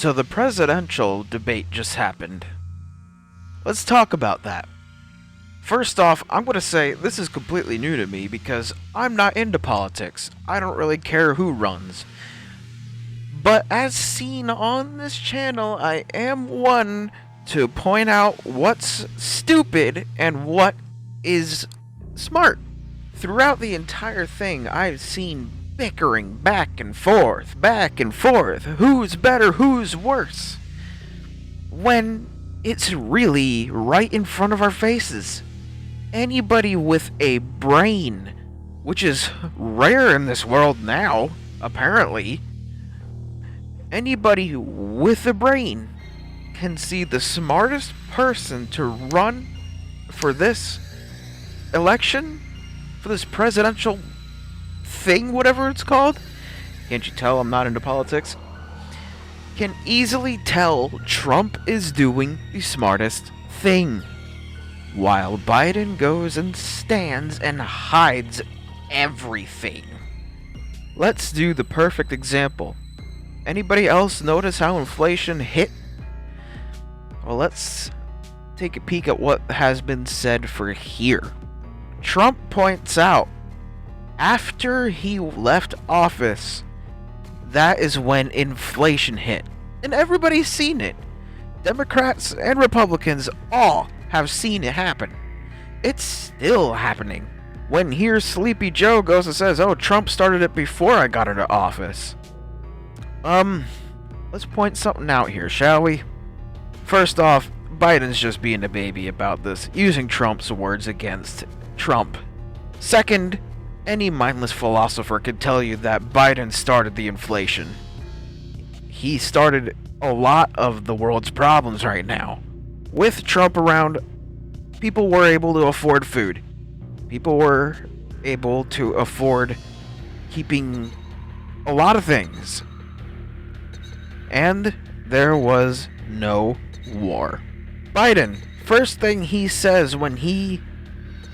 So the presidential debate just happened. Let's talk about that. First off, I'm going to say this is completely new to me because I'm not into politics. I don't really care who runs. But as seen on this channel, I am one to point out what's stupid and what is smart. Throughout the entire thing, I've seen bickering back and forth, who's better, who's worse, when it's really right in front of our faces. Anybody with a brain, which is rare in this world now, apparently, anybody with a brain can see the smartest person to run for this election, for this presidential thing, whatever it's called. Can't you tell I'm not into politics? Can easily tell Trump is doing the smartest thing, while Biden goes and stands and hides everything. Let's do the perfect example. Anybody else notice how inflation hit? Well, let's take a peek at what has been said for here. Trump points out, after he left office, that is when inflation hit. And everybody's seen it. Democrats and Republicans all have seen it happen. It's still happening. When here Sleepy Joe goes and says, oh, Trump started it before I got into office. Let's point something out here, shall we? First off, Biden's just being a baby about this, using Trump's words against Trump. Second, any mindless philosopher could tell you that Biden started the inflation. He started a lot of the world's problems right now. With Trump around, people were able to afford food. People were able to afford keeping a lot of things. And there was no war. Biden, first thing he says when he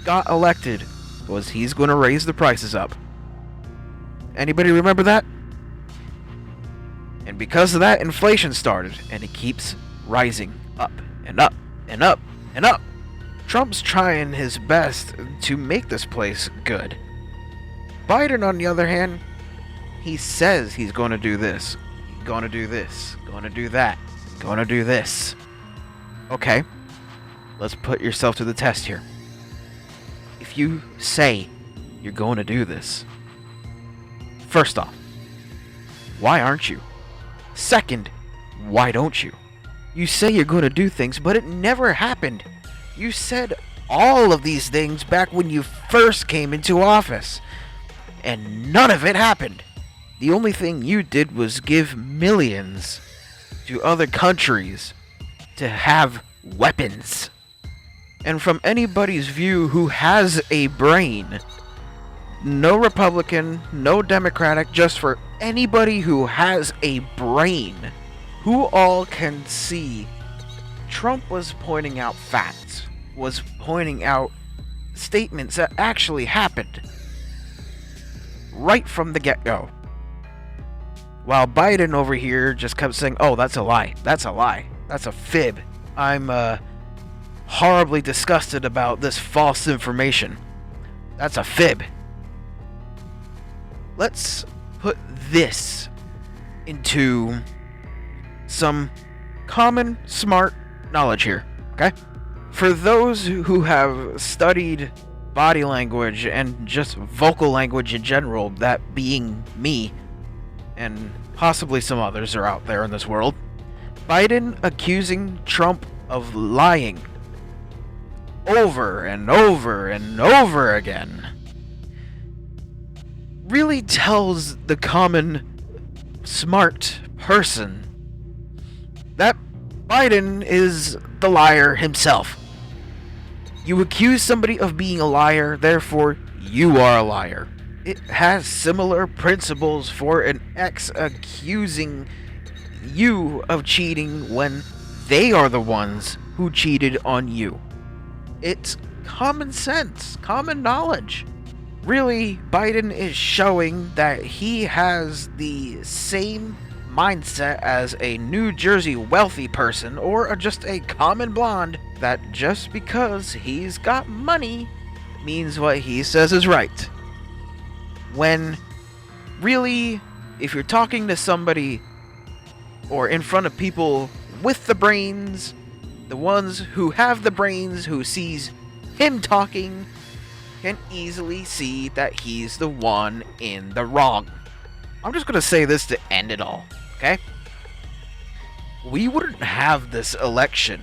got elected was he's going to raise the prices up. Anybody remember that? And because of that, inflation started, and it keeps rising up and up and up and up. Trump's trying his best to make this place good. Biden, on the other hand, he says he's going to do this, going to do this, going to do that, going to do this. Okay, let's put yourself to the test here. If you say you're going to do this, first off, why aren't you? Second, why don't you? You say you're going to do things, but it never happened. You said all of these things back when you first came into office, and none of it happened. The only thing you did was give millions to other countries to have weapons. And from anybody's view who has a brain, no Republican, no Democratic, just for anybody who has a brain, who all can see, Trump was pointing out facts, was pointing out statements that actually happened right from the get-go. While Biden over here just kept saying, oh, that's a lie, that's a lie, that's a fib. I'm horribly disgusted about this false information. That's a fib. Let's put this into some common, smart knowledge here, okay? For those who have studied body language and just vocal language in general, that being me, and possibly some others are out there in this world, Biden accusing Trump of lying over and over and over again really tells the common smart person that Biden is the liar himself. You accuse somebody of being a liar, therefore you are a liar. It has similar principles for an ex accusing you of cheating when they are the ones who cheated on you. It's common sense, common knowledge. Really, Biden is showing that he has the same mindset as a New Jersey wealthy person or just a common blonde that just because he's got money means what he says is right. When really, if you're talking to somebody or in front of people with the brains, the ones who have the brains, who sees him talking, can easily see that he's the one in the wrong. I'm just gonna say this to end it all, okay? We wouldn't have this election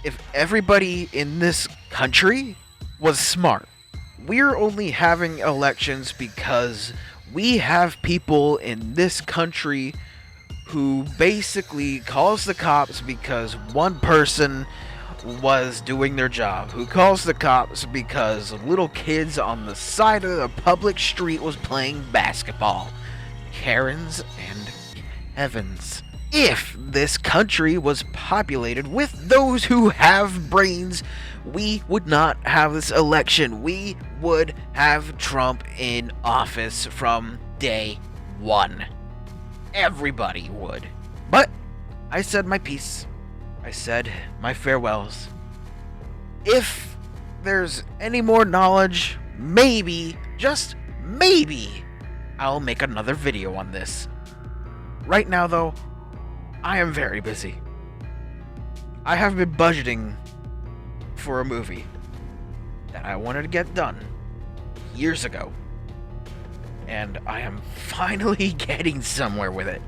if everybody in this country was smart. We're only having elections because we have people in this country who basically calls the cops because one person was doing their job, who calls the cops because little kids on the side of the public street was playing basketball. Karens and Evans. If this country was populated with those who have brains, we would not have this election. We would have Trump in office from day one. Everybody would. But I said my piece. I said my farewells. If there's any more knowledge, maybe, just maybe, I'll make another video on this. Right now, though, I am very busy. I have been budgeting for a movie that I wanted to get done years ago. And I am finally getting somewhere with it.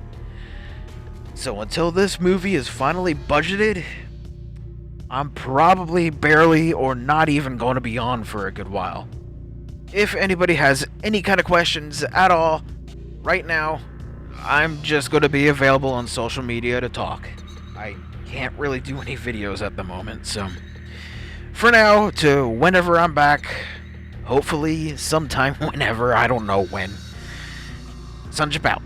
So until this movie is finally budgeted, I'm probably barely or not even going to be on for a good while. If anybody has any kind of questions at all, right now, I'm just going to be available on social media to talk. I can't really do any videos at the moment, so for now, to whenever I'm back, hopefully sometime whenever, I don't know when. Sunjip out.